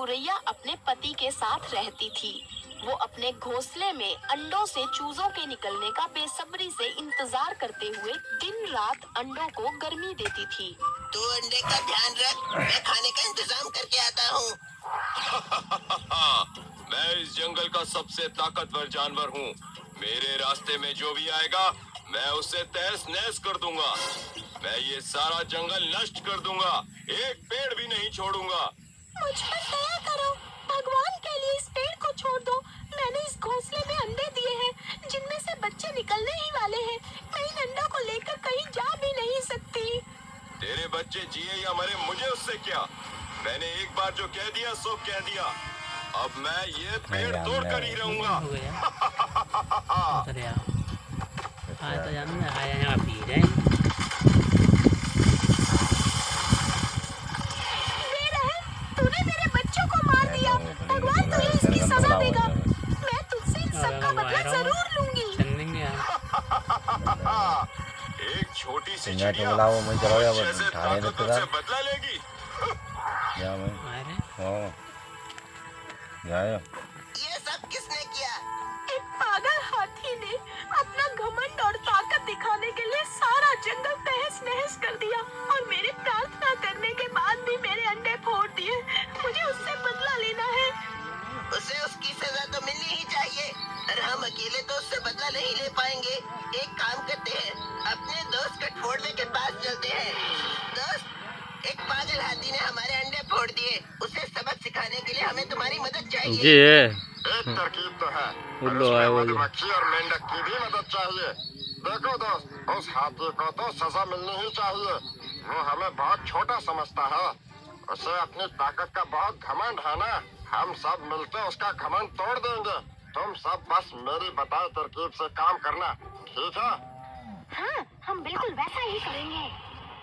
गुरैया अपने पति के साथ रहती थी। वो अपने घोंसले में अंडों से चूजों के निकलने का बेसब्री से इंतजार करते हुए दिन रात अंडों को गर्मी देती थी। तू अंडे का ध्यान रख, मैं खाने का इंतजाम करके आता हूँ। मैं इस जंगल का सबसे ताकतवर जानवर हूँ। मेरे रास्ते में जो भी आएगा मैं उसे तहस नहस कर दूंगा। मैं ये सारा जंगल नष्ट कर दूंगा, एक पेड़ भी नहीं छोड़ूंगा। मुझ पर दया करो, भगवान के लिए इस पेड़ को छोड़ दो। मैंने इस घोंसले में अंडे दिए हैं जिनमें से बच्चे निकलने ही वाले हैं। मैं इन अंडों को लेकर कहीं जा भी नहीं सकती। तेरे बच्चे जिए या मरे मुझे उससे क्या। मैंने एक बार जो कह दिया सो कह दिया। अब मैं ये पेड़ तोड़ कर ही रहूंगा। तो जानना आया यहाँ पी रहे हैं। तूने मेरे बच्चों को मार दिया। भगवान तुझे इसकी सजा देगा। मैं तुझसे इन सबका बदला जरूर लूंगी। एक छोटी सी चिड़िया चिड़िया जैसे ताकतवर से बदला लेगी। ये सब किसने किया? एक पागल हाथी ने अपना घमंड और ताकत दिखाने के लिए सारा जंगल तहस नहस कर दिया और मेरे प्रार्थना करने के बाद भी मेरे अंडे फोड़ दिए। मुझे उससे बदला लेना है। उसे उसकी सजा तो मिलनी ही चाहिए, और हम अकेले तो उससे बदला नहीं ले पाएंगे। एक काम करते हैं, अपने दोस्त कठफोड़वे के पास चलते हैं। दोस्त, एक पागल हाथी ने हमारे अंडे फोड़ दिए। उसे सबक सिखाने के लिए हमें तुम्हारी मदद चाहिए। एक तरकीब तो है, उसमें मधुमक्खी और मेंढक की भी मदद चाहिए। देखो दोस्त, उस हाथी को तो सजा मिलनी ही चाहिए। वो हमें बहुत छोटा समझता है। उसे अपनी ताकत का बहुत घमंड है ना। हम सब मिलकर उसका घमंड तोड़ देंगे। तुम सब बस मेरी बताई तरकीब से काम करना, ठीक है? हाँ, हम बिल्कुल वैसा ही करेंगे।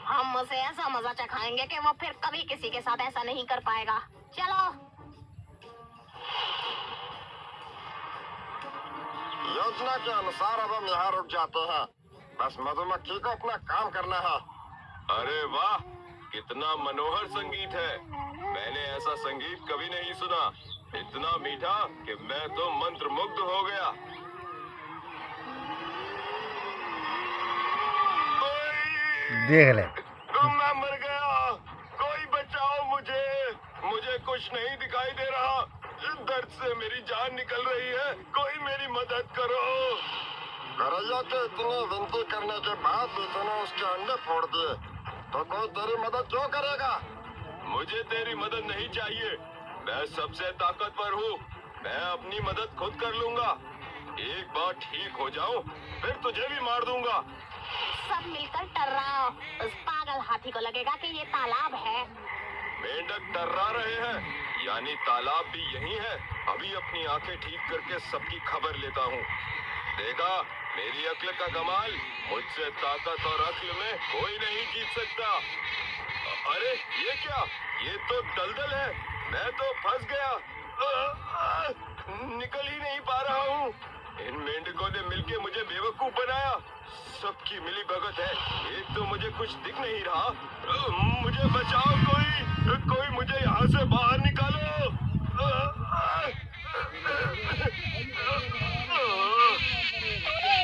हम उसे ऐसा मजा चखाएंगे कि वो फिर कभी किसी के साथ ऐसा नहीं कर पाएगा। चलो। योजना के अनुसार अब हम यहाँ रुक जाते हैं। बस मधुमक्खी को अपना काम करना है। अरे वाह, कितना मनोहर संगीत है। मैंने ऐसा संगीत कभी नहीं सुना। इतना मीठा कि मैं तो मंत्रमुग्ध हो गया। देख ले, मैं मर गया। कोई बचाओ मुझे। मुझे कुछ नहीं दिखाई दे रहा। दर्द से मेरी जान निकल रही है। कोई मेरी मदद करो। गौरैया के इतनी विनती करने के बाद भी तूने उसके अंडे फोड़ दिए, तो कोई तेरी मदद क्यों करेगा? मुझे तेरी मदद नहीं चाहिए। मैं सबसे ताकतवर हूँ। मैं अपनी मदद खुद कर लूंगा। एक बार ठीक हो जाऊं, फिर तुझे भी मार दूंगा। सब मिलकर टर्राओ। उस पागल हाथी को लगेगा कि ये तालाब है। मेंढक टर्रा रहे हैं, यानी तालाब भी यही है। अभी अपनी आंखें ठीक करके सबकी खबर लेता हूँ। देखा, मेरी अक्ल का कमाल। मुझसे ताकत और अक्ल में कोई नहीं जीत सकता। अरे ये क्या? ये तो दलदल है। मैं तो फंस गया। निकल ही नहीं पा रहा हूँ। इन मेंढकों ने मिलके मुझे बेवकूफ बनाया। सबकी मिली भगत है। एक तो मुझे कुछ दिख नहीं रहा। मुझे बचाओ, कोई मुझे यहाँ से बाहर निकालो।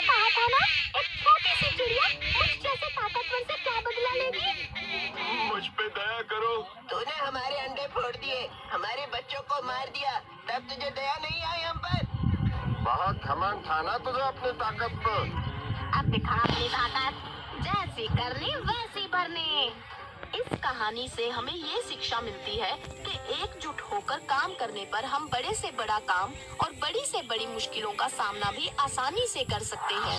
कहा था ना, एक छोटी सी चिड़िया मुझ जैसे ताकतवर से क्या बदला लेगी। मुझ पे दया करो। तूने हमारे अंडे फोड़ दिए, हमारे बच्चों को मार दिया, तब तुझे दया नहीं आई हम पर? बहुत घमंड था ना तुझे अपनी ताकत पे। अब दिखा अपनी ताकत। जैसी करनी वैसी भरनी। इस कहानी से हमें ये शिक्षा मिलती है कि एकजुट होकर काम करने पर हम बड़े से बड़ा काम और बड़ी से बड़ी मुश्किलों का सामना भी आसानी से कर सकते हैं।